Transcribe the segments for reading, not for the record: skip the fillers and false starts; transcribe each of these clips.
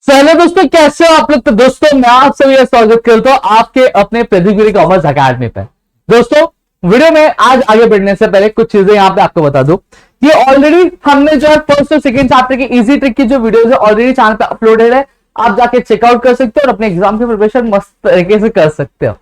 Hello दोस्तों, कैसे हो आप लोग। तो दोस्तों मैं आप सभी का स्वागत करता हूं आपके अपने प्रदीप कॉमर्स अकेडमी पे। दोस्तों वीडियो में आज आगे बढ़ने से पहले कुछ चीजें यहां पे आपको बता दूं। ये ऑलरेडी हमने जो है फर्स्ट और सेकंड चैप्टर की इजी ट्रिक की जो वीडियोस है ऑलरेडी चैनल पे अपलोडेड है। आप जाके चेकआउट कर सकते हो और अपने एग्जाम की प्रिपरेशन मस्त तरीके से कर सकते हो।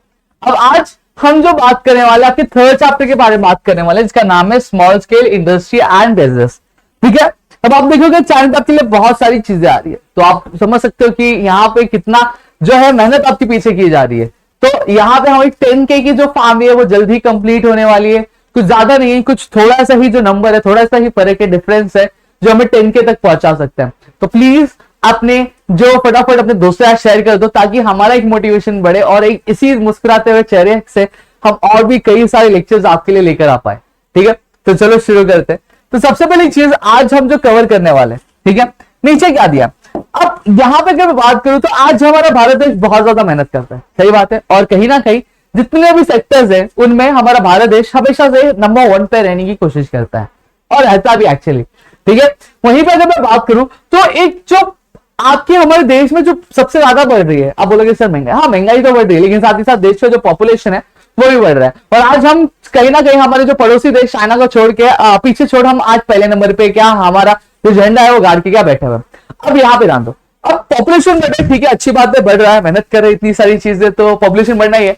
अब आज हम जो बात करने वाले आपके थर्ड चैप्टर के बारे में बात करने वाले, जिसका नाम है small scale industry and business. ठीक है, अब आप देखोगे चैनल पे आपके लिए बहुत सारी चीजें आ रही है, तो आप समझ सकते हो कि यहाँ पे कितना जो है मेहनत आपके पीछे की जा रही है। तो यहाँ पे हमारी 10K की जो फैमिली है वो जल्दी कंप्लीट होने वाली है। कुछ ज्यादा नहीं है, कुछ थोड़ा सा ही जो नंबर है, थोड़ा सा ही फर्क है, डिफरेंस है, जो हमें 10K तक पहुंचा सकते हैं। तो प्लीज अपने जो फटाफट अपने दोस्तों से शेयर कर दो, ताकि हमारा एक मोटिवेशन बढ़े और एक इसी मुस्कुराते हुए चेहरे से हम और भी कई सारे लेक्चर्स आपके लिए लेकर आ पाए। ठीक है, तो चलो शुरू करते हैं। तो सबसे पहली चीज आज हम जो कवर करने वाले, ठीक है, नीचे क्या दिया। अब यहां पे अगर मैं बात करूं तो आज हमारा भारत देश बहुत ज्यादा मेहनत करता है, सही बात है, और कहीं ना कहीं जितने भी सेक्टर्स हैं उनमें हमारा भारत देश हमेशा से नंबर 1 पे रहने की कोशिश करता है और रहता भी एक्चुअली। ठीक है, वहीं पे अगर मैं बात करूं तो एक जो आपके हमारे देश में जो सबसे ज्यादा बढ़ रही है, आप बोलोगे सर महंगाई, हाँ महंगाई तो बढ़ रही है, लेकिन साथ ही साथ देश का जो पॉपुलेशन है वो भी बढ़ रहा है। और आज हम कहीं ना कहीं हमारे जो पड़ोसी देश चाइना को छोड़ के पीछे छोड़ हम आज पहले नंबर पे क्या हमारा जो झंडा है वो गाड़ के क्या बैठे हुए। अब यहाँ पे ध्यान दो, अब पॉपुलेशन बढ़ रही है, ठीक है, अच्छी बात है, बढ़ रहा है, मेहनत कर रहे हैं, इतनी सारी चीजें, तो पॉपुलेशन बढ़ना ही है।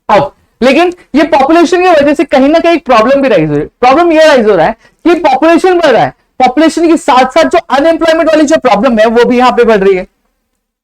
अब लेकिन ये पॉपुलेशन की वजह से कहीं ना कहीं एक प्रॉब्लम भी राइज हो रही है। प्रॉब्लम ये राइज हो रहा है कि पॉपुलेशन बढ़ रहा है, पॉपुलेशन के साथ साथ जो अनएम्प्लॉयमेंट वाली जो प्रॉब्लम है वो भी यहाँ पे बढ़ रही है,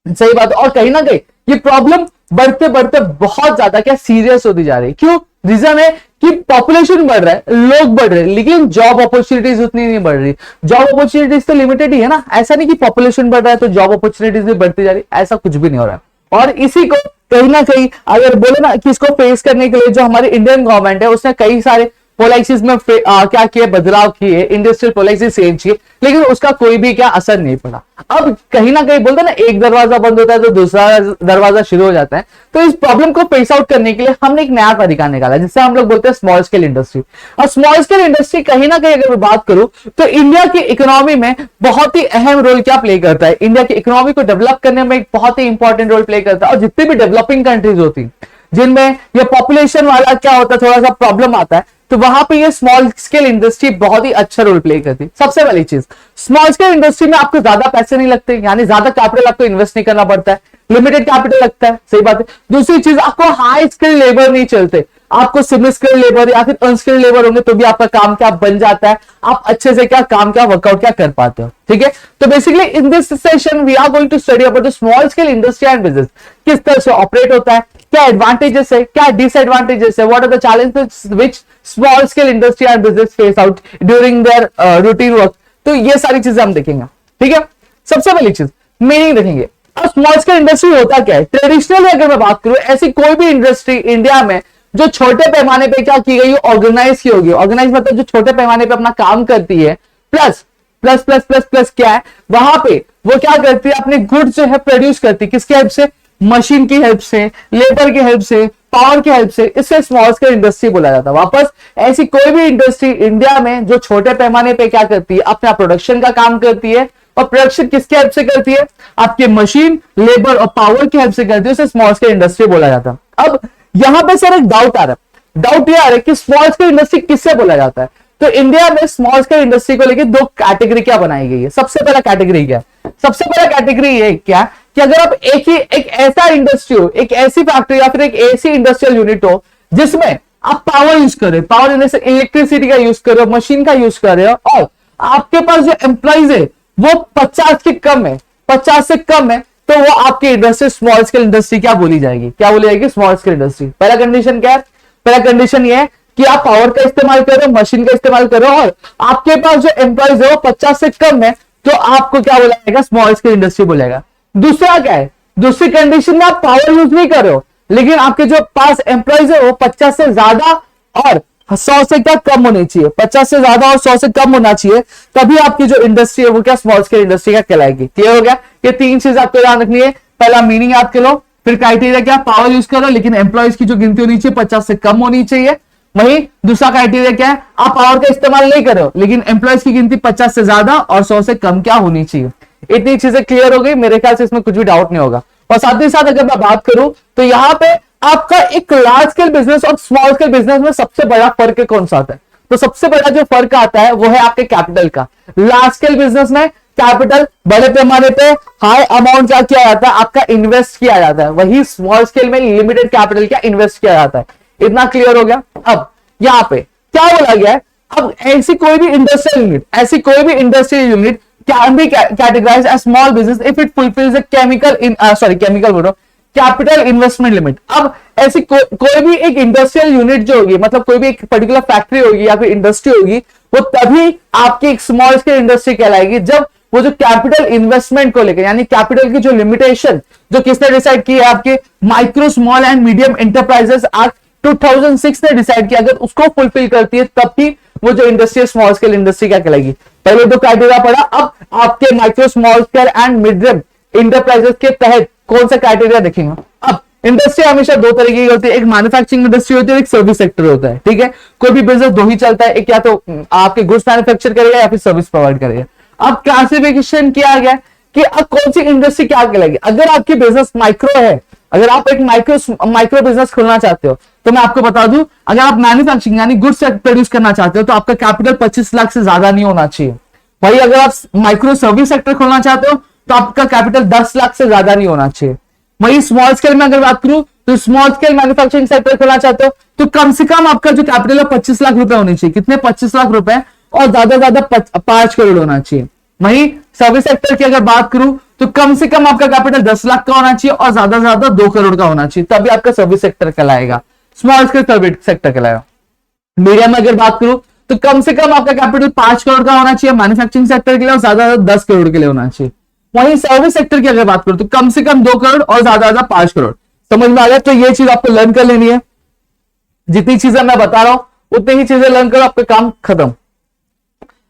सही बात है। और कहीं ना कहीं ये प्रॉब्लम बढ़ते बढ़ते बहुत ज्यादा क्या सीरियस होती जा रही है। क्यों? रीजन है कि पॉपुलेशन बढ़ रहा है, लोग बढ़ रहे हैं, लेकिन जॉब अपॉर्चुनिटीज उतनी नहीं बढ़ रही। जॉब अपॉर्चुनिटीज तो लिमिटेड ही है ना, ऐसा नहीं कि पॉपुलेशन बढ़ रहा है तो जॉब अपॉर्चुनिटीज भी बढ़ती जा रही है, ऐसा कुछ भी नहीं हो रहा है। और इसी को कहीं ना कहीं अगर बोले ना कि इसको फेस करने के लिए जो हमारी इंडियन गवर्नमेंट है उसने कई सारे पॉलिसीज में क्या किए, बदलाव किए, इंडस्ट्रियल पॉलिसी चेंज किए, लेकिन उसका कोई भी क्या असर नहीं पड़ा। अब कहीं ना कहीं बोलते ना एक दरवाजा बंद होता है तो दूसरा दरवाजा शुरू हो जाता है। तो इस प्रॉब्लम को फेस आउट करने के लिए हमने एक नया तरीका निकाला जिससे हम लोग बोलते हैं स्मॉल स्केल इंडस्ट्री। और स्मॉल स्केल इंडस्ट्री कहीं ना कहीं अगर मैं बात करूं तो इंडिया की इकोनॉमी में बहुत ही अहम रोल क्या प्ले करता है, इंडिया की इकोनॉमी को डेवलप करने में एक बहुत ही इंपॉर्टेंट रोल प्ले करता है। और जितनी भी डेवलपिंग कंट्रीज होती जिनमें ये पॉपुलेशन वाला क्या होता है, थोड़ा सा प्रॉब्लम आता है, तो वहां पे ये स्मॉल स्केल इंडस्ट्री बहुत ही अच्छा रोल प्ले करती है। सबसे पहली चीज, स्मॉल स्केल इंडस्ट्री में आपको ज्यादा पैसे नहीं लगते, यानी ज्यादा कैपिटल आपको इन्वेस्ट नहीं करना पड़ता है, लिमिटेड कैपिटल लगता है, सही बात है। दूसरी चीज, आपको हाई स्किल लेबर नहीं चलते, आपको सेमी स्किल लेबर या फिर अनस्किल लेबर होंगे तो भी आपका काम क्या बन जाता है, आप अच्छे से क्या काम क्या वर्कआउट क्या कर पाते हो। ठीक है, तो basically in this session we are going to study about the small scale industry and business, किस तरह से ऑपरेट होता है, क्या एडवांटेजेस है, क्या डिसएडवांटेजेस है, what are the challenges which small scale industry and business face out during their routine work. तो ये सारी चीजें हम देखेंगे। ठीक है, सबसे पहली चीज मीनिंग देखेंगे। अब स्मॉल स्केल इंडस्ट्री होता क्या है, ट्रेडिशनली अगर मैं बात करूं ऐसी कोई भी इंडस्ट्री इंडिया में जो छोटे पैमाने पे क्या की गई, ऑर्गेनाइज की होगी। ऑर्गेनाइज मतलब जो छोटे पैमाने पे अपना काम करती है, plus plus plus plus plus क्या है, वहां पे वो क्या करती है, अपने गुड्स जो है प्रोड्यूस करती है, किसकी हेल्प से, मशीन की हेल्प से, लेबर की हेल्प से, पावर की हेल्प से, इससे स्मॉल स्केल इंडस्ट्री बोला जाता है। वापस ऐसी कोई भी इंडस्ट्री इंडिया में जो छोटे पैमाने पे क्या करती है, अपना प्रोडक्शन का काम करती है, और प्रोडक्शन किसके हेल्प से करती है, आपके मशीन, लेबर और पावर की हेल्प से करती है, उसे स्मॉल स्केल इंडस्ट्री बोला जाता है। अब यहां पे सर एक डाउट आ रहा है, डाउट ये आ रहा है कि स्मॉल स्केल इंडस्ट्री किससे बोला जाता है। तो इंडिया में स्मॉल स्केल इंडस्ट्री को लेकर दो कैटेगरी क्या बनाई गई है। सबसे पहला कैटेगरी क्या है, सबसे पहला कैटेगरी ये क्या कि अगर आप एक ऐसा इंडस्ट्री हो, एक ऐसी फैक्ट्री या फिर एक ऐसी इंडस्ट्रियल यूनिट हो जिसमें आप पावर यूज कर रहे हो, पावर यानी इलेक्ट्रिसिटी का यूज कर रहे हो, मशीन का यूज कर रहे हो, और आपके पास जो एम्प्लॉइज है वो 50 के कम है, 50 से कम है, तो वो आपकी इंडस्ट्री स्मॉल स्केल इंडस्ट्री क्या बोली जाएगी, क्या बोली जाएगी, स्मॉल स्केल इंडस्ट्री। पहला कंडीशन क्या है, पहला कंडीशन ये है कि आप पावर का इस्तेमाल करो, मशीन का इस्तेमाल करो, और आपके पास जो एम्प्लॉइज है वो 50 से कम है, तो आपको क्या बोला जाएगा, स्मॉल स्केल इंडस्ट्री बोलेगा। दूसरा क्या है, दूसरी कंडीशन में आप पावर यूज नहीं कर रहे हो, लेकिन आपके जो पास एम्प्लॉइज है वो 50 से ज्यादा और 100 से क्या कम होनी चाहिए, 50 से ज्यादा और 100 से कम होना चाहिए, तभी आपकी जो इंडस्ट्री है वो क्या स्मॉल स्केल इंडस्ट्री क्या कहलाएगी। क्लियर हो गया, ये तीन चीज आपको ध्यान रखनी है। पहला मीनिंग याद करो, फिर क्राइटेरिया क्या, पावर यूज करो लेकिन एम्प्लॉइज की जो गिनती होनी चाहिए 50 से कम होनी चाहिए। वही दूसरा क्राइटेरिया क्या है, आप पावर का इस्तेमाल नहीं कर रहे हो लेकिन एम्प्लॉइज की गिनती 50 से ज्यादा और 100 से कम क्या होनी चाहिए। इतनी चीजें क्लियर हो गई, मेरे ख्याल से इसमें कुछ भी डाउट नहीं होगा। और साथ ही साथ अगर मैं बात करूं तो यहाँ पे आपका एक लार्ज स्केल बिजनेस और स्मॉल स्केल बिजनेस में सबसे बड़ा फर्क कौन सा आता है? तो सबसे बड़ा जो फर्क आता है वो है आपके कैपिटल का। लार्ज स्केल बिजनेस में कैपिटल बड़े पैमाने पे हाई अमाउंट क्या किया जाता है, आपका इन्वेस्ट किया जाता है। वही स्मॉल स्केल में लिमिटेड कैपिटल क्या इन्वेस्ट किया जाता है। इतना क्लियर हो गया। अब यहाँ पे क्या बोला गया है, अब ऐसी कोई भी industrial unit can be categorised as small business if it fulfils the capital investment limit. अब ऐसी कोई भी एक इंडस्ट्रियल यूनिट जो होगी, मतलब कोई भी एक पर्टिकुलर फैक्ट्री होगी या फिर इंडस्ट्री होगी, वो तभी आपकी एक स्मॉल स्केल इंडस्ट्री कहलाएगी जब वो जो कैपिटल इन्वेस्टमेंट को लेकर, यानी कैपिटल की जो लिमिटेशन जो किसने डिसाइड की है, आपके micro small and medium enterprises act 2006 ने डिसाइड किया, अगर उसको फुलफिल करती है तब भी वो जो इंडस्ट्री स्मॉल स्केल इंडस्ट्री क्या कहलाएगी। पहले दो क्राइटेरिया पड़ा, अब आपके micro small scale and medium enterprises के तहत कौन सा क्राइटेरिया देखेंगे। अब इंडस्ट्री हमेशा दो तरीके की होती है, एक मैन्युफैक्चरिंग इंडस्ट्री होती है, एक सर्विस सेक्टर होता है। ठीक है, कोई भी बिजनेस दो ही चलता है, एक या तो आपके गुड्स मैन्युफैक्चर करेगा या फिर सर्विस प्रोवाइड करेगा। अब क्लासिफिकेशन किया गया कि अब कौन सी इंडस्ट्री क्या कहलाएगी। अगर आपकी बिजनेस माइक्रो है, अगर आप एक माइक्रो बिजनेस खोलना चाहते हो, तो मैं आपको बता दूं, अगर आप मैन्युफैक्चरिंग यानी गुड्स प्रोड्यूस करना चाहते हो तो आपका कैपिटल 25 लाख से ज्यादा नहीं होना चाहिए। वही अगर आप माइक्रो सर्विस सेक्टर खोलना चाहते हो तो आपका कैपिटल 10 लाख से ज्यादा नहीं होना चाहिए। वही स्मॉल स्केल में अगर बात करूं तो स्मॉल स्केल मैन्युफैक्चरिंग सेक्टर खोलना चाहते हो तो कम से कम आपका जो कैपिटल है 25 लाख रुपए होनी चाहिए। कितने? 25 लाख रुपए, और ज्यादा ज्यादा 5 करोड़ होना चाहिए। वही सर्विस सेक्टर की अगर बात करूं तो कम से कम आपका कैपिटल 10 लाख का होना चाहिए और ज्यादा ज्यादा 2 करोड़ का होना चाहिए, तभी आपका सर्विस सेक्टर कहलाएगा, स्मॉल स्केल सर्विस सेक्टर कहलाएगा। मीडियम में अगर बात करूं तो कम से कम आपका कैपिटल 5 करोड़ का होना चाहिए मैन्युफैक्चरिंग सेक्टर के लिए और ज्यादा ज्यादा 10 करोड़ के लिए होना चाहिए। वहीं सर्विस सेक्टर की अगर बात करूं तो कम से कम 2 करोड़ और ज्यादा ज्यादा 5 करोड़। समझ में आ गया? तो ये चीज आपको लर्न कर लेनी है। जितनी चीजें मैं बता रहा हूं उतनी ही चीजें लर्न करो, आपका काम खत्म।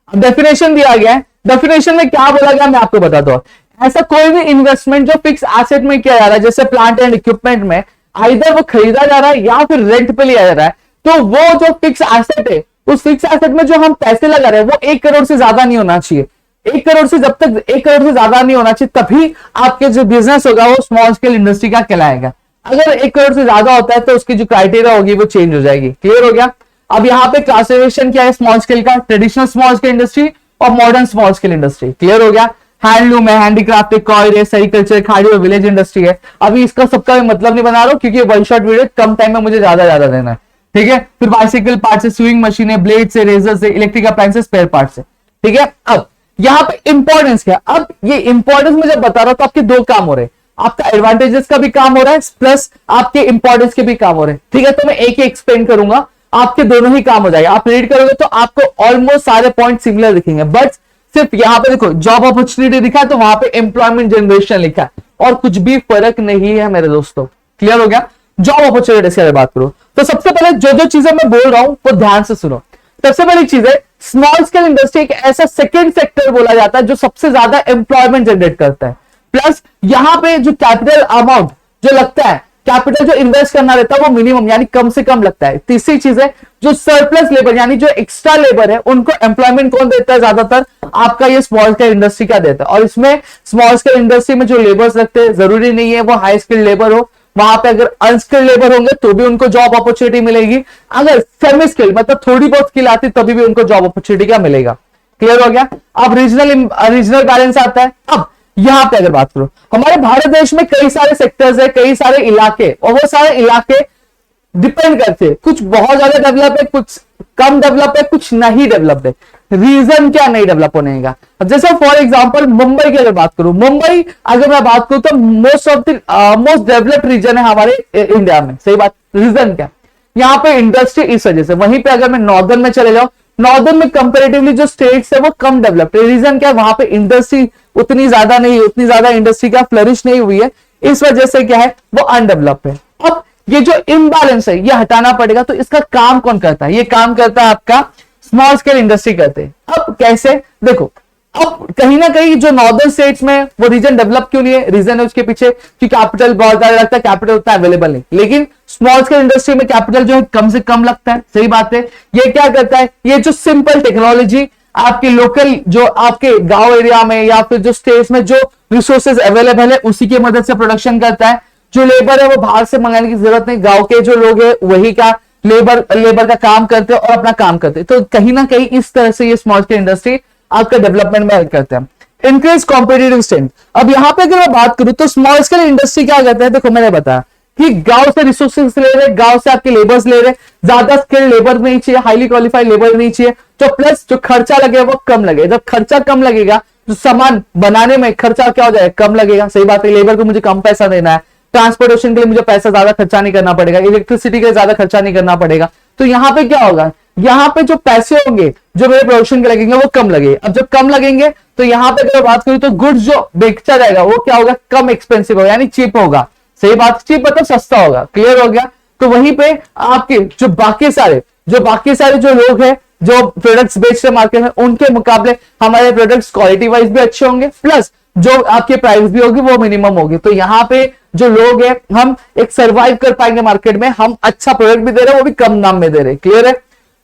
अब डेफिनेशन दिया गया है, डेफिनेशन में क्या बोला गया मैं आपको बताता हूं। ऐसा कोई भी इन्वेस्टमेंट जो फिक्स एसेट में किया जा रहा है, जैसे प्लांट एंड इक्विपमेंट में, आइदर वो खरीदा जा रहा है या फिर रेंट पे लिया जा रहा है, तो वो जो फिक्स एसेट है, उस फिक्स एसेट में जो हम पैसे लगा रहे हैं वो 1 करोड़ से ज्यादा नहीं होना चाहिए। 1 करोड़ से जब तक 1 करोड़ से ज्यादा नहीं होना चाहिए तभी आपके जो बिजनेस होगा वो स्मॉल स्केल इंडस्ट्री का कहलाएगा। अगर 1 करोड़ से ज्यादा होता है तो उसकी जो क्राइटेरिया होगी वो चेंज हो जाएगी। क्लियर हो गया? अब यहाँ पे क्लासिफिकेशन क्या है स्मॉल स्केल का, ट्रेडिशनल स्मॉल स्केल इंडस्ट्री और modern small scale industry. Clear हो गया? हैंडलूम है, हैंडीक्राफ्ट है, कॉयर है, सेरिकल्चर, खाड़ी और विलेज इंडस्ट्री है। अभी इसका सबका मतलब नहीं बना रहा हूं क्योंकि वन शॉट वीडियो कम टाइम में मुझे ज्यादा देना है। ठीक है, फिर बाइसिकल पार्ट से, स्विंग मशीन है, ब्लेड से, रेजर से, इलेक्ट्रिक अप्लायंसेस, स्पेयर पार्ट से। ठीक है, अब यहाँ पे इंपॉर्टेंस क्या, अब ये इंपॉर्टेंस मुझे बता रहा हूं तो आपके दो काम हो रहे हैं, आपका एडवांटेजेस का भी काम हो रहा है प्लस आपके इंपॉर्टेंस के भी काम हो रहे हैं। ठीक है, तो मैं एक ही एक्सप्लेन करूंगा, आपके दोनों ही काम हो जाएगा। आप रीड करोगे तो आपको ऑलमोस्ट सारे पॉइंट सिमिलर दिखेंगे, बट सिर्फ यहाँ पे देखो जॉब अपॉर्चुनिटी दिखा है तो वहां पे एम्प्लॉयमेंट जनरेशन लिखा है और कुछ भी फर्क नहीं है मेरे दोस्तों। क्लियर हो गया? जॉब अपॉर्चुनिटी की बात करो तो सबसे पहले जो जो चीजें मैं बोल रहा हूं वो ध्यान से सुनो। सबसे पहली चीज है स्मॉल स्केल इंडस्ट्री एक ऐसा सेकेंड सेक्टर बोला जाता है जो सबसे ज्यादा एम्प्लॉयमेंट जनरेट करता है, प्लस यहाँ पे जो कैपिटल अमाउंट जो लगता है, कैपिटल जो इन्वेस्ट करना रहता है वो मिनिमम यानी कम से कम लगता है। तीसरी चीज है जो सरप्लस लेबर यानी जो एक्स्ट्रा लेबर है उनको एम्प्लॉयमेंट कौन देता है, ज्यादातर आपका ये स्मॉल स्केल इंडस्ट्री का देता है। और इसमें स्मॉल स्केल इंडस्ट्री में जो लेबर्स लगते हैं जरूरी नहीं है वो हाई स्किल्ड लेबर हो, वहां पे अगर अनस्किल्ड लेबर होंगे तो भी उनको जॉब अपॉर्चुनिटी मिलेगी, अगर सेमी स्किल्ड मतलब थोड़ी बहुत स्किल आती तभी भी उनको जॉब अपॉर्चुनिटी का मिलेगा। क्लियर हो गया? अब रीजनल बैलेंस आता है। अब यहां पे अगर बात करो, हमारे भारत देश में कई सारे सेक्टर्स है, कई सारे इलाके, और वो सारे इलाके डिपेंड करते हैं, कुछ बहुत ज्यादा डेवलप है, कुछ कम डेवलप है, कुछ नहीं डेवलप है। रीजन क्या नहीं डेवलप होने का? जैसे फॉर एग्जांपल मुंबई की अगर बात करूं, मुंबई अगर मैं बात करूं तो मोस्ट डेवलप्ड रीजन है हमारे इंडिया में। सही बात। रीजन क्या? यहाँ पे इंडस्ट्री इस वजह से। वहीं पे अगर मैं नॉर्दर्न में चले जाऊं, नॉर्दर्न में कंपेरेटिवली जो स्टेट्स है वो कम डेवलप्ड है। रीजन क्या है? वहां पे इंडस्ट्री उतनी ज्यादा नहीं, उतनी ज्यादा इंडस्ट्री का फ्लरिश नहीं हुई है, इस वजह से क्या है वो अनडेवलप्ड है। अब ये जो इम्बैलेंस है ये हटाना पड़ेगा, तो इसका काम कौन करता है? ये काम करता है आपका स्मॉल स्केल इंडस्ट्री करते हैं। अब कैसे? देखो, अब कहीं ना कहीं जो नॉर्दर्न स्टेट्स में वो रीजन डेवलप क्यों नहीं है? रीजन है उसके पीछे कि कैपिटल बहुत ज्यादा लगता है, कैपिटल उतना अवेलेबल नहीं। लेकिन स्मॉल स्केल इंडस्ट्री में कैपिटल जो है कम से कम लगता है। सही बात है। ये क्या करता है? ये जो सिंपल टेक्नोलॉजी आपके लोकल जो आपके गांव एरिया में या फिर जो स्टेट्स में जो रिसोर्सेज अवेलेबल है उसी की मदद से प्रोडक्शन करता है। जो लेबर है वो बाहर से मंगाने की जरूरत नहीं, गांव के जो लोग हैं वही का लेबर का काम करते हैं और अपना काम करते हैं। तो कहीं ना कहीं इस तरह से ये स्मॉल स्केल इंडस्ट्री आपका डेवलपमेंट में हेल्प करते हैं। Increase competitive strength. अब यहाँ पे अगर मैं बात करूं तो स्मॉल स्केल इंडस्ट्री क्या कहते हैं, देखो मैंने बताया कि गांव से रिसोर्सेस ले रहे, गांव से आपके लेबर्स ले रहे, ज्यादा स्किल्ड लेबर नहीं चाहिए, हाईली क्वालिफाइड लेबर नहीं चाहिए, तो प्लस जो खर्चा लगेगा वो कम लगेगा। जब खर्चा कम लगेगा तो सामान बनाने में खर्चा क्या हो जाएगा, कम लगेगा। सही बात है, लेबर को मुझे कम पैसा देना है, ट्रांसपोर्टेशन के लिए मुझे पैसा ज्यादा खर्चा नहीं करना पड़ेगा, इलेक्ट्रिसिटी के लिए ज्यादा खर्चा नहीं करना पड़ेगा। तो यहाँ पे क्या होगा, यहाँ पे जो पैसे होंगे जो मेरे प्रोडक्शन के लगेंगे वो कम लगेंगे। अब जब कम लगेंगे तो यहाँ पे अगर बात करूं तो गुड्स जो बेचा जाएगा वो क्या होगा, कम एक्सपेंसिव होगा, यानी चीप होगा। सही बात, चीप मतलब सस्ता होगा। क्लियर हो गया। तो वहीं पे आपके जो बाकी सारे जो लोग हैं जो प्रोडक्ट्स बेच रहे मार्केट में, उनके मुकाबले हमारे प्रोडक्ट्स क्वालिटी वाइज भी अच्छे होंगे, प्लस जो आपके प्राइस भी होगी वो मिनिमम होगी। तो यहाँ पे जो लोग हैं हम एक सर्वाइव कर पाएंगे मार्केट में, हम अच्छा प्रोडक्ट भी दे रहे हैं वो भी कम दाम में दे रहे हैं। क्लियर है।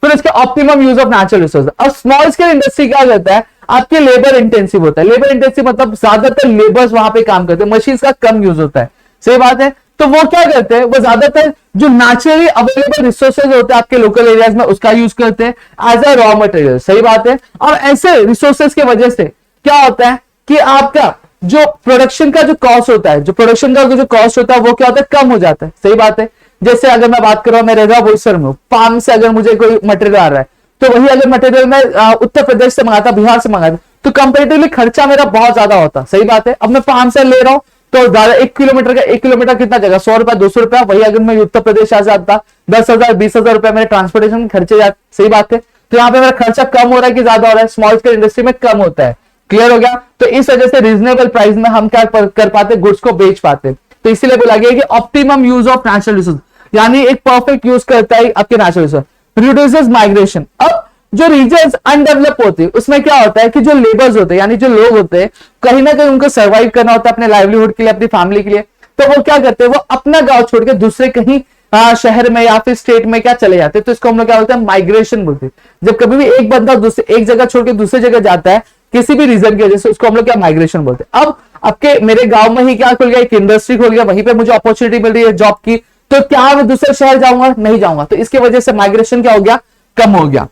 फिर इसका optimum use of natural resource. अब स्मॉल स्केल इंडस्ट्री क्या करता है, आपके लेबर इंटेंसिव होता है। लेबर इंटेंसिव मतलब ज्यादातर लेबर्स वहां पे काम करते हैं, मशीन का कम यूज होता है। सही बात है। तो वो क्या करते हैं, वो ज्यादातर जो नेचुरली अवेलेबल रिसोर्सेज होते हैं आपके लोकल एरियाज में उसका यूज करते हैं एज अ रॉ मटेरियल। सही बात है। और ऐसे रिसोर्सेज की वजह से क्या होता है कि आपका जो प्रोडक्शन का जो कॉस्ट होता है, वो क्या होता है, कम हो जाता है। सही बात है। जैसे अगर मैं बात कर रहा हूं, मैं रह रहा बोईसर में, पाम से अगर मुझे कोई मटेरियल आ रहा है तो वही अगर मटेरियल मैं उत्तर प्रदेश से मंगाता, बिहार से मंगाता, तो कंपेरेटिवली खर्चा मेरा बहुत ज्यादा होता। सही बात है। अब मैं पाम से ले रहा हूं तो ज्यादा 1 किलोमीटर कितना जगह, 100 रुपया 200 रुपया। वही अगर मैं उत्तर प्रदेश आ जाता 10,000 20,000 रुपया मेरे ट्रांसपोर्टेशन खर्चे जाते। सही बात है। तो यहाँ पे मेरा खर्चा कम हो रहा है कि ज्यादा हो रहा है, स्मॉल स्केल इंडस्ट्री में कम होता है। क्लियर हो गया। तो इस वजह से रीजनेबल प्राइस में हम क्या कर पाते, गुड्स को बेच पाते। तो इसीलिए बोला गया कि optimum use of natural resource, यानी एक परफेक्ट यूज करता है आपके नेचुरल रिसोर्स। Reduces migration. अब जो रीजन्स अनडेवलप होते हैं उसमें क्या होता है कि जो लेबर्स होते हैं, यानी जो लोग होते हैं, कहीं ना कहीं उनको सर्वाइव करना होता है अपने लाइवलीहुड के लिए, अपनी फैमिली के लिए। तो वो क्या करते हैं, वो अपना गांव छोड़ के दूसरे कहीं शहर में या फिर स्टेट में क्या चले जाते हैं। तो इसको हम लोग क्या बोलते हैं, माइग्रेशन बोलते हैं। जब कभी भी एक बंदा एक जगह छोड़ के दूसरी जगह जाता है किसी भी रीजन की वजह से, उसको हम लोग क्या माइग्रेशन बोलते हैं। अब आपके मेरे गांव में ही क्या खुल गया, एक इंडस्ट्री खुल गया, वहीं पे मुझे अपॉर्चुनिटी मिल रही है जॉब की, तो क्या मैं दूसरे शहर जाऊंगा, नहीं जाऊंगा। तो इसकी वजह से माइग्रेशन क्या हो गया, कम हो गया।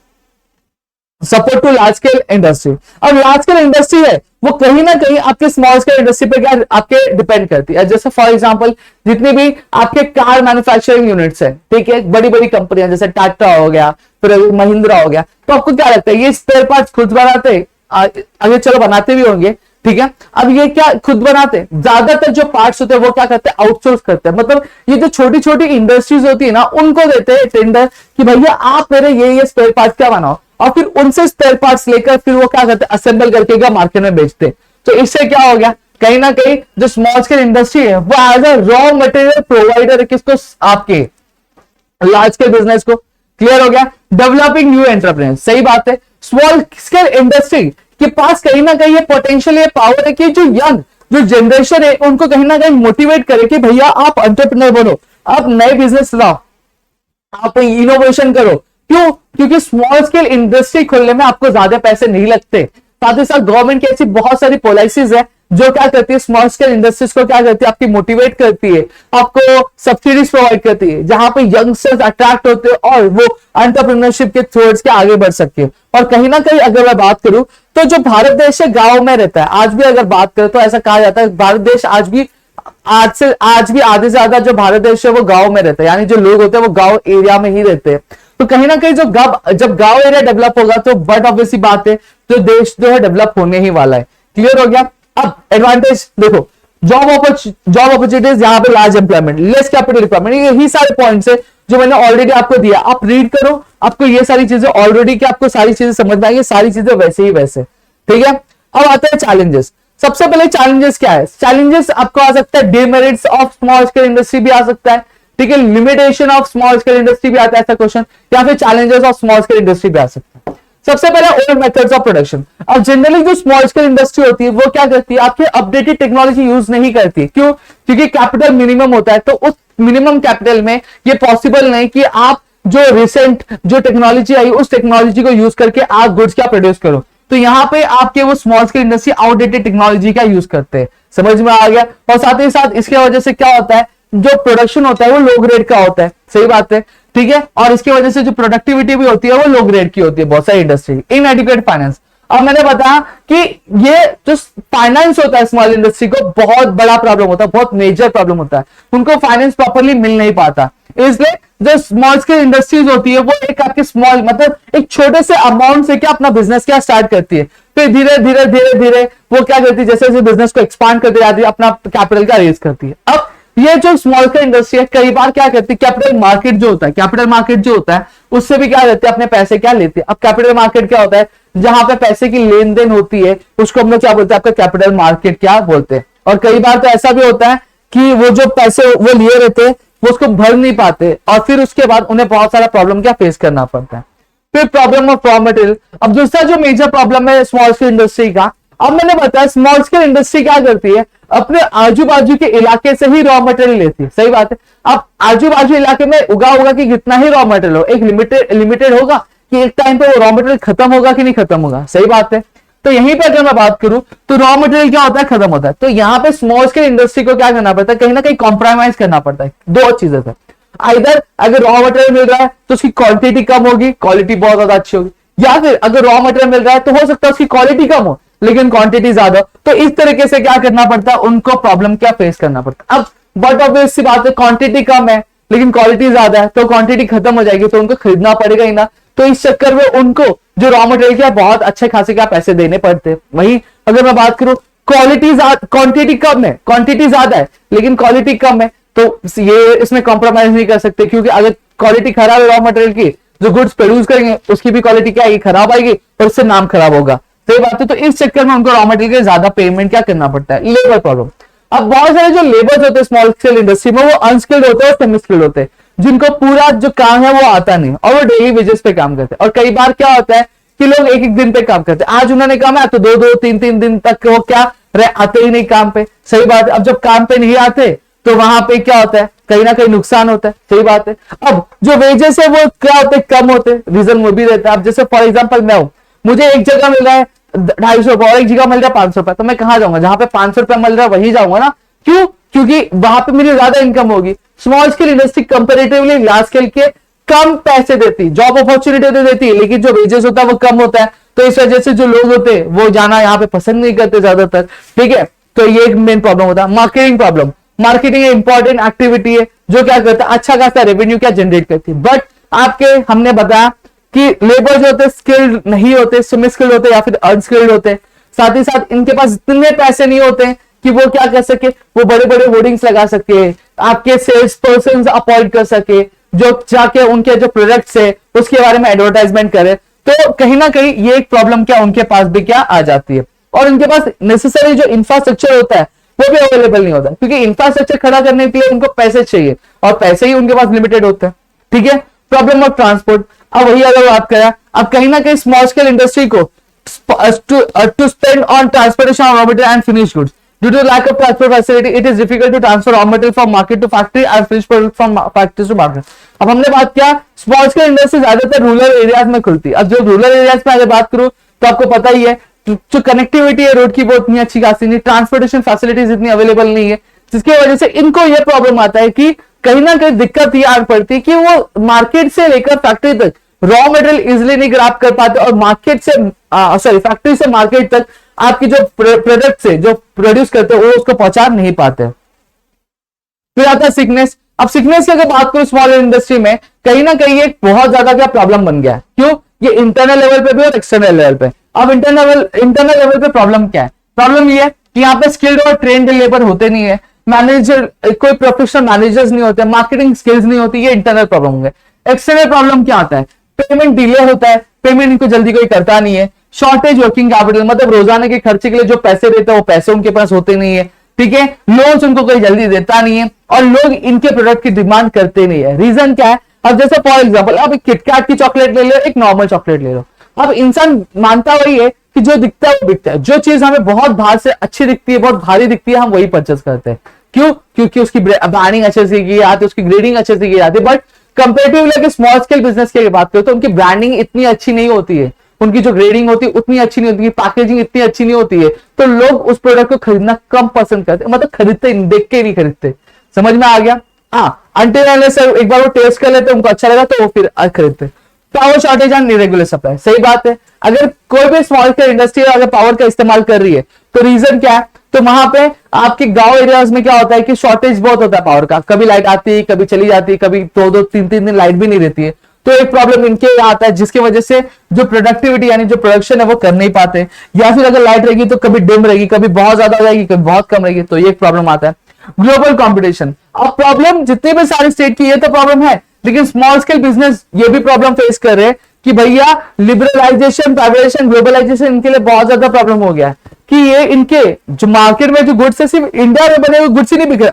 Support to large scale industry. अब लार्ज स्केल इंडस्ट्री है वो कहीं ना कहीं आपके स्मॉल स्केल इंडस्ट्री पे क्या आपके डिपेंड करती है। जैसे फॉर एग्जांपल जितनी भी आपके कार मैन्युफैक्चरिंग यूनिट्स है, ठीक है, बड़ी बड़ी कंपनियां जैसे टाटा हो गया, फिर महिंद्रा हो गया, तो आपको क्या लगता है ये स्पेयर पार्ट्स खुद बनाते हैं? आगे चलो बनाते भी होंगे, ठीक है। अब ये क्या खुद बनाते हैं? ज्यादातर जो पार्ट्स होते हैं वो क्या करते हैं, आउटसोर्स करते हैं। मतलब ये जो छोटी छोटी इंडस्ट्रीज होती है ना, उनको देते हैं टेंडर कि भैया आप मेरे ये स्पेयर पार्ट्स क्या बनाओ, और फिर उनसे स्पेयर पार्ट्स लेकर फिर वो क्या करते हैं, असेंबल करके मार्केट में बेचते हैं। तो इससे क्या हो गया, कहीं ना कहीं जो स्मॉल स्केल इंडस्ट्री है वो as a raw material provider किसको, आपके लार्ज स्केल बिजनेस को। क्लियर हो गया। Developing new entrepreneur. सही बात है। स्मॉल स्केल इंडस्ट्री के पास कहीं ना कहीं ये पोटेंशियल, ये पावर है कि जो यंग जो जनरेशन है उनको कहीं ना कहीं मोटिवेट करे कि भैया आप एंटरप्रेन्योर बनो, आप नए बिजनेस लाओ, आप इनोवेशन करो। क्यों? क्योंकि स्मॉल स्केल इंडस्ट्री खोलने में आपको ज्यादा पैसे नहीं लगते। साथ ही साथ गवर्नमेंट की ऐसी बहुत सारी पॉलिसीज है जो क्या करती है, स्मॉल स्केल इंडस्ट्रीज को क्या करती है, आपकी मोटिवेट करती है, आपको सब्सिडीज प्रोवाइड करती है, जहां पे यंगस्टर्स अट्रैक्ट होते हैं और वो एंटरप्रेन्योरशिप के थ्रूज के आगे बढ़ सकते हैं। और कहीं ना कहीं अगर मैं बात करूं तो जो भारत देश है गांव में रहता है। आज भी अगर बात करें तो ऐसा कहा जाता है भारत देश आज भी आधे से ज्यादा जो भारत देश है वो गांव में रहता है, यानी जो लोग होते हैं वो गांव एरिया में ही रहते हैं। तो कहीं ना कहीं जब गांव एरिया डेवलप होगा तो बट ऑब्वियसली बात है तो देश जो है डेवलप होने ही वाला है। क्लियर हो गया। अब एडवांटेज देखो, जॉब अपॉर्चुनिटीज, यहाँ पे large employment, less capital requirement, यही सारे पॉइंट्स है जो मैंने ऑलरेडी आपको दिया। आप रीड करो, आपको ये सारी चीजें ऑलरेडी क्या आपको सारी चीजें समझ में आएंगी, सारी चीजें वैसे ही वैसे। ठीक है। अब आते हैं चैलेंजेस। सबसे पहले चैलेंजेस क्या है, चैलेंजेस आपको आ सकता है demerits of small scale industry भी आ सकता है, ठीक है, limitation of small scale industry भी आता है ऐसा क्वेश्चन, या फिर challenges of small scale industry भी आ सकता है। सबसे पहले ओल्ड मेथड्स ऑफ प्रोडक्शन। अब जनरली जो स्मॉल स्केल इंडस्ट्री होती है वो क्या करती है, आपके अपडेटेड टेक्नोलॉजी यूज नहीं करती। क्यों? क्योंकि कैपिटल मिनिमम होता है, तो उस मिनिमम कैपिटल में ये पॉसिबल नहीं कि आप जो रिसेंट जो टेक्नोलॉजी आई उस टेक्नोलॉजी को यूज करके आप गुड्स क्या प्रोड्यूस करो। तो यहाँ पे आपके वो small scale industry outdated technology का यूज करते हैं, समझ में आ गया। और साथ ही साथ इसके वजह से क्या होता है, जो प्रोडक्शन होता है वो लो ग्रेड का होता है, सही बात है, ठीक है। और इसकी वजह से जो प्रोडक्टिविटी भी होती है वो लो ग्रेड की होती है बहुत सारी इंडस्ट्री। इनएडिक्वेट फाइनेंस, अब मैंने बताया कि ये जो फाइनेंस होता है स्मॉल इंडस्ट्री को बहुत बड़ा प्रॉब्लम होता है, बहुत मेजर प्रॉब्लम होता है, उनको फाइनेंस प्रॉपरली मिल नहीं पाता। इसलिए जो स्मॉल स्केल इंडस्ट्रीज होती है वो एक आपके स्मॉल मतलब एक छोटे से अमाउंट से क्या अपना बिजनेस क्या स्टार्ट करती है, फिर धीरे धीरे धीरे धीरे वो क्या करती है, जैसे जैसे बिजनेस को एक्सपांड करती जाती है अपना कैपिटल का रेज करती है। अब ये जो स्मॉल स्केल इंडस्ट्री है कई बार क्या करती है, कैपिटल मार्केट जो होता है, कैपिटल मार्केट जो होता है उससे भी क्या करते हैं, अपने पैसे क्या लेते हैं। अब कैपिटल मार्केट क्या होता है, जहां पे पैसे की लेन देन होती है उसको हम लोग क्या बोलते हैं, आपका कैपिटल मार्केट क्या बोलते हैं। और कई बार तो ऐसा भी होता है कि वो जो पैसे वो लिए रहते हैं वो उसको भर नहीं पाते और फिर उसके बाद उन्हें बहुत सारा प्रॉब्लम क्या फेस करना पड़ता है। फिर प्रॉब्लम ऑफ रॉ मटेरियल, अब दूसरा जो मेजर प्रॉब्लम है स्मॉल स्केल इंडस्ट्री का, अब मैंने बताया स्मॉल स्केल इंडस्ट्री क्या करती है, अपने आजू बाजू के इलाके से ही रॉ मटेरियल लेती है, सही बात है। अब आजू बाजू इलाके में उगा होगा कि कितना ही रॉ मटेरियल हो, एक लिमिटेड होगा कि एक टाइम पे वो रॉ मटेरियल खत्म होगा कि नहीं खत्म होगा, सही बात है। तो यहीं पे अगर मैं बात करूं तो रॉ मटेरियल क्या होता है, खत्म होता है। तो यहाँ पे स्मॉल स्केल इंडस्ट्री को क्या करना पड़ता है, कहीं ना कहीं कॉम्प्रोमाइज करना पड़ता है दो चीजों से। आइदर अगर रॉ मटेरियल मिल रहा है तो उसकी क्वांटिटी कम होगी, क्वालिटी बहुत ज्यादा अच्छी होगी, या फिर अगर रॉ मटेरियल मिल रहा है तो हो सकता है उसकी क्वालिटी कम हो लेकिन क्वांटिटी ज्यादा। तो इस तरीके से क्या करना पड़ता है, उनको प्रॉब्लम क्या फेस करना पड़ता है। अब बट ऑब्वियस सी बात है, क्वांटिटी कम है लेकिन क्वालिटी ज्यादा है तो क्वांटिटी खत्म हो जाएगी तो उनको खरीदना पड़ेगा ही ना। तो इस चक्कर में उनको जो रॉ मटेरियल के बहुत अच्छे खासे क्या पैसे देने पड़ते हैं। वहीं अगर मैं बात करूं क्वांटिटी कम है, क्वांटिटी ज्यादा है लेकिन क्वालिटी कम है, तो ये इसमें कॉम्प्रोमाइज नहीं कर सकते, क्योंकि अगर क्वालिटी खराब है रॉ मटेरियल की, जो गुड्स प्रोड्यूस करेंगे उसकी भी क्वालिटी क्या आएगी, खराब आएगी और उससे नाम खराब होगा, सही बात है। तो इस चक्कर में उनको रॉ मटेरियल के ज्यादा पेमेंट क्या करना पड़ता है, लेबर प्रॉब्लम। अब बहुत सारे जो लेबर्स होते हैं स्मॉल स्केल इंडस्ट्री में वो अनस्किल्ड होते हैं और सेमी स्किल्ड होते हैं, जिनको पूरा जो काम है वो आता नहीं और वो डेली वेजेस पे काम करते हैं। और कई बार क्या होता है कि लोग एक एक दिन पे काम करते हैं, आज उन्होंने काम है तो दो दो तीन तीन दिन तक वो क्या आते ही नहीं काम पे, सही बात है। अब जब काम पे नहीं आते तो वहां पे क्या होता है, कहीं ना कहीं नुकसान होता है, सही बात है। अब जो वेजेस है वो क्या होते हैं, कम होते हैं, रीजन वो भी रहता है। अब जैसे फॉर एग्जाम्पल मैं हूं, मुझे एक जगह मिल रहा है 250 रुपए और एक जगह मिल रहा है 500 रुपए, तो मैं कहां जाऊंगा, जहां पे 500 रुपए मिल रहा है वहीं जाऊंगा ना, क्यों, क्योंकि वहां पे मेरी ज्यादा इनकम होगी। Small scale industry comparatively large scale के कम पैसे देती, जॉब अपॉर्चुनिटी तो देती है लेकिन जो वेजेस होता है वो कम होता है, तो इस वजह से जो लोग होते हैं वो जाना यहाँ पे पसंद नहीं करते ज्यादातर, ठीक है। तो ये एक मेन प्रॉब्लम होता है। मार्केटिंग प्रॉब्लम, मार्केटिंग एक इंपॉर्टेंट एक्टिविटी है जो क्या करता है, अच्छा खासा रेवेन्यू क्या जनरेट करती है। बट आपके हमने बताया कि लेबर जो होते स्किल्ड नहीं होते, सेमी स्किल्ड होते या फिर अनस्किल्ड होते, साथ ही साथ इनके पास इतने पैसे नहीं होते कि वो क्या कर सके, वो बड़े बड़े होर्डिंग्स लगा सके, आपके सेल्स पर्सन अपॉइंट कर सके जो जाके उनके जो प्रोडक्ट्स है उसके बारे में एडवर्टाइजमेंट करे। तो कहीं ना कहीं ये एक प्रॉब्लम क्या उनके पास भी क्या आ जाती है। और उनके पास नेसेसरी जो इंफ्रास्ट्रक्चर होता है वो भी अवेलेबल नहीं होता, क्योंकि इंफ्रास्ट्रक्चर खड़ा करने के लिए उनको पैसे चाहिए और पैसे ही उनके पास लिमिटेड होते हैं, ठीक है। प्रॉब्लम ऑफ ट्रांसपोर्ट, अब वही अगर बात करें, अब कहीं ना कहीं स्मॉल स्केल इंडस्ट्री को to spend on transportation of raw material and finish goods due to lack of transport facility it is difficult to transfer raw material from market to factory and finished product from factories to market। अब हमने बात किया small scale industry ज्यादातर rural areas में खुलती है। अब जो रूरल एरियाज में अगर बात करूं तो आपको पता ही है जो कनेक्टिविटी है रोड की वो इतनी अच्छी खासी नहीं, ट्रांसपोर्टेशन फैसिलिटीज इतनी अवेलेबल नहीं है, जिसकी वजह से इनको यह प्रॉब्लम आता है कि कहीं ना कहीं दिक्कत ये आ पड़ती है कि वो मार्केट से लेकर फैक्ट्री तक रॉ मटेरियल इजिली नहीं ग्रैब कर पाते और मार्केट से फैक्ट्री से मार्केट तक आपकी जो प्रोडक्ट से जो प्रोड्यूस करते हैं वो उसको पहुंचा नहीं पाते। फिर आता है सिकनेस। अब सिकनेस की अगर बात करूं स्मॉल इंडस्ट्री में कहीं ना कहीं एक बहुत ज्यादा क्या प्रॉब्लम बन गया है। क्यों, ये इंटरनल लेवल पे भी और एक्सटर्नल लेवल पे। अब इंटरनल लेवल पे प्रॉब्लम क्या है, प्रॉब्लम ये है कि यहाँ पे स्किल्ड और ट्रेंड लेबर होते नहीं है, मैनेजर कोई प्रोफेशनल मैनेजर्स नहीं होते, मार्केटिंग स्किल्स नहीं होती, ये इंटरनल प्रॉब्लम होंगे। एक्सटर्नल प्रॉब्लम क्या आता है, पेमेंट डिले होता है, पेमेंट इनको जल्दी कोई करता नहीं है, शॉर्टेज वर्किंग कैपिटल मतलब रोजाना के खर्चे के लिए जो पैसे देते हैं वो पैसे उनके पास होते नहीं है, ठीक है। लोन्स उनको कोई जल्दी देता नहीं है और लोग इनके प्रोडक्ट की डिमांड करते नहीं है। रीजन क्या है, अब जैसे फॉर एग्जांपल अब किटकैट की चॉकलेट ले लो, एक नॉर्मल चॉकलेट ले लो, अब इंसान मानता वही है कि जो दिखता है वो बिकता है, जो चीज हमें बहुत बाहर से अच्छी दिखती है, बहुत भारी दिखती है, हम वही परचेस करते हैं। क्यों, क्योंकि उसकी ब्रांडिंग अच्छे से की जाती है, उसकी ग्रेडिंग अच्छे से की जाती है, बट कंपेरेटिवली अगर स्मॉल स्केल बिजनेस की बात करो तो उनकी ब्रांडिंग इतनी अच्छी नहीं होती है, उनकी जो ग्रेडिंग होती है उतनी अच्छी नहीं होती है, पैकेजिंग इतनी अच्छी नहीं होती है, तो लोग उस प्रोडक्ट को खरीदना कम पसंद करते, मतलब खरीदते देख के नहीं खरीदते। समझ में आ गया? हाँ, अंटिल सर एक बार वो टेस्ट कर लेते, उनको अच्छा लगा तो वो फिर खरीदते। Power shortage and irregular supply, सही बात है। अगर कोई भी स्मॉल स्केल इंडस्ट्री अगर पावर का इस्तेमाल कर रही है तो रीजन क्या है? तो वहां पे आपके गांव एरियाज में क्या होता है कि शॉर्टेज बहुत होता है पावर का, कभी लाइट आती है, कभी चली जाती है, कभी 2-2 3-3 दिन लाइट भी नहीं रहती है। तो एक प्रॉब्लम इनके आता है जिसकी वजह से जो प्रोडक्टिविटी यानी जो प्रोडक्शन है वो कर नहीं पाते, या फिर अगर लाइट रहेगी तो कभी डिम रहेगी, कभी बहुत ज्यादा हो जाएगी, कभी बहुत कम रहेगी, तो ये एक प्रॉब्लम आता है। ग्लोबल कंपटीशन, अब प्रॉब्लम जितने भी सारी स्टेट की ये तो प्रॉब्लम है, लेकिन स्मॉल स्केल बिजनेस ये भी प्रॉब्लम फेस कर रहे हैं कि भैया लिबरलाइजेशन, प्राइवेटाइजेशन, ग्लोबलाइजेशन इनके लिए बहुत ज्यादा प्रॉब्लम हो गया है कि ये इनके जो मार्केट में जो गुड्स है सिर्फ इंडिया में बने हुए गुड्स ही नहीं बिक रहे,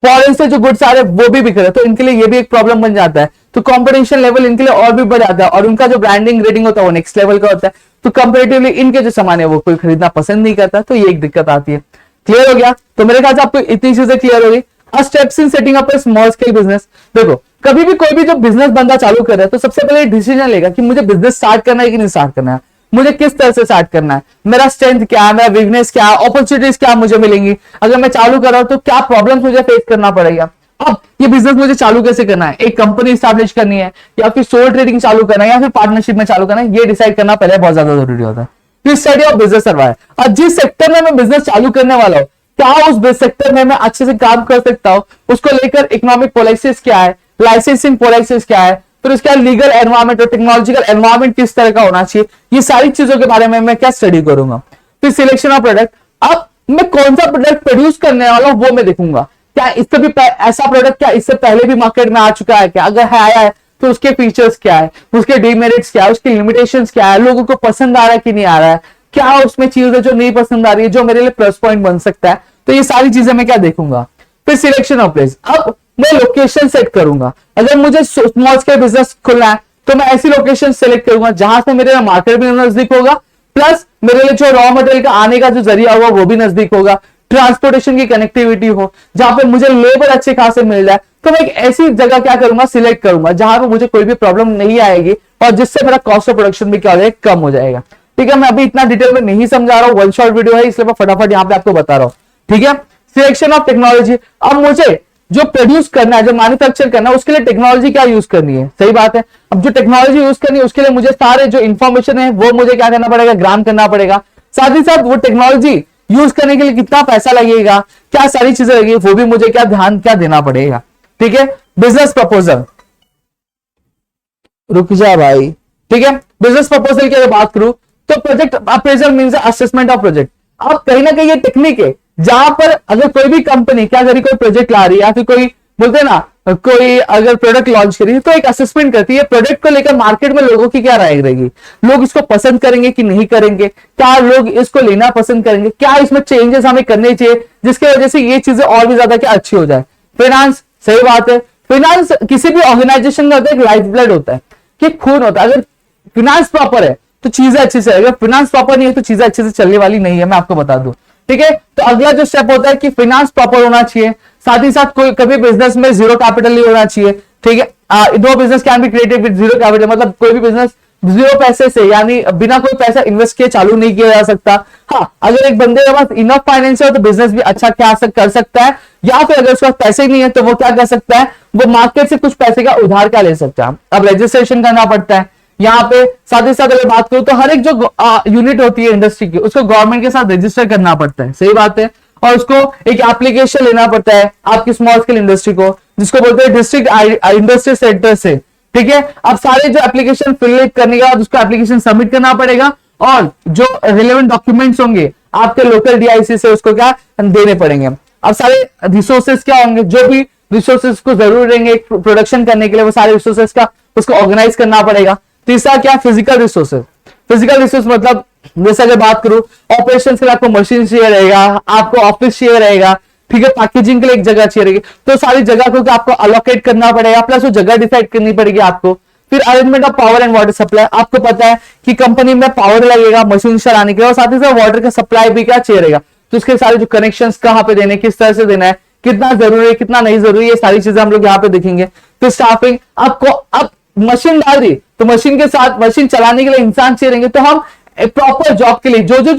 फॉरेन से जो गुड्स आ रहे वो भी बिक रहे, तो इनके लिए ये भी एक प्रॉब्लम बन जाता है। तो कंपटीशन लेवल इनके लिए और भी बढ़ जाता है, और उनका जो ब्रांडिंग रेटिंग होता है वो नेक्स्ट लेवल का होता है, तो कंपेरेटिवली इनके जो सामान है वो कोई खरीदना पसंद नहीं करता, तो ये एक दिक्कत आती है। क्लियर हो गया? तो मेरे ख्याल से आपको इतनी चीजें क्लियर हो गई। Steps in setting up A small scale business, देखो कभी भी कोई भी जो बिजनेस बंदा चालू कर रहा है तो सबसे पहले डिसीजन लेगा कि मुझे बिजनेस स्टार्ट करना है कि नहीं स्टार्ट करना है, मुझे किस तरह से स्टार्ट करना है, मेरा स्ट्रेंथ क्या है, मेरा वीकनेस क्या है, अपॉर्चुनिटीज क्या मुझे मिलेंगी, अगर मैं चालू कर रहा हूं तो क्या प्रॉब्लम्स मुझे फेस करना पड़ेगा। अब ये बिजनेस मुझे चालू कैसे करना है, एक कंपनी स्टैब्लिश करनी है या फिर सोल ट्रेडिंग चालू करना है या फिर पार्टनरशिप में चालू करना है, ये डिसाइड करना पहले बहुत ज्यादा जरूरी होता है। फिर स्टडी ऑफ बिजनेस सर्वाइव, और जिस सेक्टर में मैं बिजनेस चालू करने वाला हूं क्या उस सेक्टर में मैं अच्छे से काम कर सकता हूं, उसको लेकर इकोनॉमिक पॉलिसीज क्या है, लाइसेंसिंग पॉलिसीज क्या है, फिर उसके बाद लीगल एनवायरमेंट और टेक्नोलॉजिकल एनवायरमेंट किस तरह का होना चाहिए, ये सारी चीजों के बारे में मैं क्या स्टडी करूंगा। फिर सिलेक्शन ऑफ प्रोडक्ट, अब मैं कौन सा प्रोडक्ट प्रोड्यूस करने वाला हूं वो मैं देखूंगा, क्या इससे भी ऐसा प्रोडक्ट क्या इससे पहले भी मार्केट में आ चुका है क्या, अगर है आया है तो उसके फीचर्स क्या है, उसके डीमेरिट्स क्या है, उसकी लिमिटेशंस क्या है, लोगों को पसंद आ रहा है कि नहीं आ रहा है, क्या उसमें चीज है जो नहीं पसंद आ रही है जो मेरे लिए प्लस पॉइंट बन सकता है, तो ये सारी चीजें मैं क्या देखूंगा। फिर सिलेक्शन ऑफ प्लेस, अब मैं लोकेशन सेट करूंगा, अगर मुझे स्मॉल स्केल बिजनेस खोलना है तो मैं ऐसी लोकेशन सेलेक्ट करूंगा जहां से मेरे मार्केट भी नजदीक होगा, प्लस मेरे लिए जो रॉ मटेरियल का आने का जो जरिया होगा वो भी नजदीक होगा, ट्रांसपोर्टेशन की कनेक्टिविटी हो, जहां पे मुझे लेबर अच्छे खासे मिल जाए, तो मैं एक ऐसी जगह क्या करूंगा सिलेक्ट करूंगा जहां पे मुझे कोई भी प्रॉब्लम नहीं आएगी और जिससे मेरा कॉस्ट ऑफ प्रोडक्शन भी क्या हो जाएगा, कम हो जाएगा। ठीक है, मैं अभी इतना डिटेल में नहीं समझा रहा हूं, वन शॉट वीडियो है इसलिए मैं फटाफट यहाँ पे आपको बता रहा हूं। ठीक है, सिलेक्शन ऑफ टेक्नोलॉजी, अब मुझे जो प्रोड्यूस करना है, जो मैन्युफैक्चर करना है, उसके लिए टेक्नोलॉजी क्या यूज करनी है, सही बात है। अब जो टेक्नोलॉजी यूज करनी है उसके लिए मुझे सारे जो इन्फॉर्मेशन है वो मुझे क्या करना पड़ेगा, ग्राम करना पड़ेगा, साथ ही साथ वो टेक्नोलॉजी यूज करने के लिए कितना पैसा लगेगा, क्या सारी चीजें लगेगी, वो भी मुझे क्या ध्यान क्या देना पड़ेगा। ठीक है, बिजनेस प्रपोजल, रुक जा भाई। ठीक है, बिजनेस प्रपोजल की अगर बात करूं तो project appraisal means assessment of project. अब कहीं ना कहीं ये टेक्निक है जहां पर अगर कोई भी कंपनी क्या करी, कोई प्रोजेक्ट ला रही है या फिर कोई बोलते हैं ना कोई अगर प्रोडक्ट लॉन्च करी है तो एक असेसमेंट करती है प्रोडक्ट को लेकर मार्केट में लोगों की क्या राय रहेगी, लोग इसको पसंद करेंगे कि नहीं करेंगे, क्या लोग इसको लेना पसंद करेंगे, क्या इसमें चेंजेस हमें करने चाहिए जिसकी वजह से ये चीजें और भी ज्यादा क्या अच्छी हो जाए। फाइनेंस, सही बात है, फाइनेंस किसी भी ऑर्गेनाइजेशन का एक लाइफ ब्लड होता है कि खून होता है, अगर फाइनेंस प्रॉपर है तो चीजें अच्छी से, अगर फाइनेंस प्रॉपर नहीं है तो चीजें अच्छे से चलने वाली नहीं है, मैं आपको बता दूं। ठीक है, तो अगला जो स्टेप होता है कि फाइनेंस प्रॉपर होना चाहिए, साथ ही साथ कोई कभी बिजनेस में जीरो कैपिटल नहीं होना चाहिए। ठीक है, दो business can be created with zero capital, मतलब कोई भी बिजनेस जीरो पैसे से यानी बिना कोई पैसा इन्वेस्ट किए चालू नहीं किया जा सकता। हाँ, अगर एक बंदे के पास इनफ फाइनेंस है तो बिजनेस भी अच्छा क्या कर सकता है, या फिर अगर उसके पास पैसे नहीं है तो वो क्या कर सकता है, वो मार्केट से कुछ पैसे का उधार क्या ले सकता है। अब रजिस्ट्रेशन करना पड़ता है यहाँ पे, साथ ही साथ अगर बात करूं तो हर एक जो यूनिट होती है इंडस्ट्री की उसको गवर्नमेंट के साथ रजिस्टर करना पड़ता है, सही बात है, और उसको एक एप्लीकेशन लेना पड़ता है आपकी स्मॉल स्केल इंडस्ट्री को, जिसको बोलते हैं डिस्ट्रिक्ट इंडस्ट्री सेंटर से। ठीक है, अब सारे जो एप्लीकेशन फिल करने के बाद उसको एप्लीकेशन सबमिट करना पड़ेगा और जो रिलेवेंट डॉक्यूमेंट्स होंगे आपके लोकल डीआईसी से उसको क्या देने पड़ेंगे। अब सारे रिसोर्सेज क्या होंगे, जो भी रिसोर्सेज को जरूर रहेंगे प्रोडक्शन करने के लिए, वो सारे रिसोर्सेज का उसको ऑर्गेनाइज करना पड़ेगा। तीसरा क्या, फिजिकल रिसोर्सेज। फिजिकल रिसोर्स मतलब जैसे अगर बात करूं ऑपरेशन के लिए आपको मशीन चाहिए रहेगा, आपको ऑफिस चाहिए रहेगा, ठीक है, पैकेजिंग के लिए एक जगह चाहिए रहेगी, तो सारी जगह को आपको अलोकेट करना पड़ेगा, प्लस वो जगह डिसाइड करनी पड़ेगी आपको। फिर arrangement of power and water supply, आपको पता है कि कंपनी में पावर लगेगा मशीन चलाने के लिए और साथ ही साथ वाटर का सप्लाई भी क्या चाहिए रहेगा, तो उसके सारे जो कनेक्शंस कहां पे देने, किस तरह से देना है, कितना जरूरी है कितना नहीं जरूरी है, ये सारी चीजें हम लोग यहाँ पे देखेंगे। तो स्टाफिंग आपको अब मशीन डाल दी तो मशीन के साथ मशीन चलाने के लिए इंसान चाहिए रहेंगे, तो हम प्रॉपर जॉब के लिए जो जो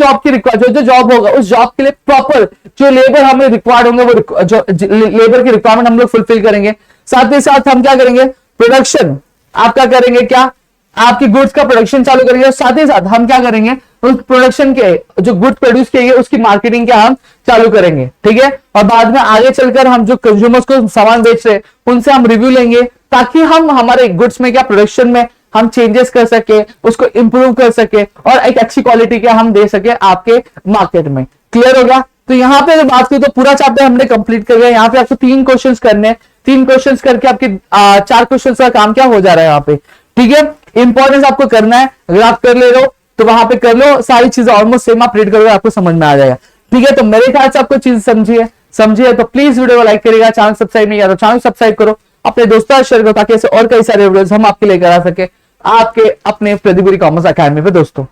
जॉब होगा उस जॉब के लिए प्रॉपर जो लेबर हमें रिक्वायर्ड होंगे वो जो लेबर की रिक्वायरमेंट हम लोग फुलफिल करेंगे। साथ ही साथ हम क्या करेंगे, प्रोडक्शन आपका करेंगे, क्या आपकी गुड्स का प्रोडक्शन चालू करेंगे, और साथ ही साथ हम क्या करेंगे, उस प्रोडक्शन के जो गुड प्रोड्यूस किए गए उसकी मार्केटिंग क्या हम चालू करेंगे, ठीक है। और बाद में आगे चलकर हम जो कंज्यूमर्स को सामान बेच रहे हैं उनसे हम रिव्यू लेंगे, ताकि हम हमारे गुड्स में क्या प्रोडक्शन में हम चेंजेस कर सके, उसको इंप्रूव कर सके और एक अच्छी क्वालिटी क्या हम दे सके आपके मार्केट में। क्लियर होगा? तो यहाँ पे बात करें तो पूरा चैप्टर हमने कंप्लीट कर लिया। यहाँ पे आपको 3 क्वेश्चंस करने हैं, 3 क्वेश्चंस करके आपके 4 क्वेश्चंस का काम क्या हो जा रहा है यहाँ पे, ठीक है। इंपॉर्टेंस आपको करना है, अगर आप कर ले रहे हो तो वहां पे कर लो, सारी चीजें ऑलमोस्ट सेम आप रीड करोगे आपको समझ में आ जाएगा, ठीक है। तो मेरे ख्याल से आपको चीज समझिए तो प्लीज वीडियो को लाइक करिएगा, चैनल सब्सक्राइब नहीं किया तो चैनल सब्सक्राइब करो, अपने दोस्तों शेयर करो, ताकि ऐसे और कई सारे वीडियोस हम आपके लिए करा सके आपके अपने प्रदीप कॉमर्स अकेडमी पे दोस्तों।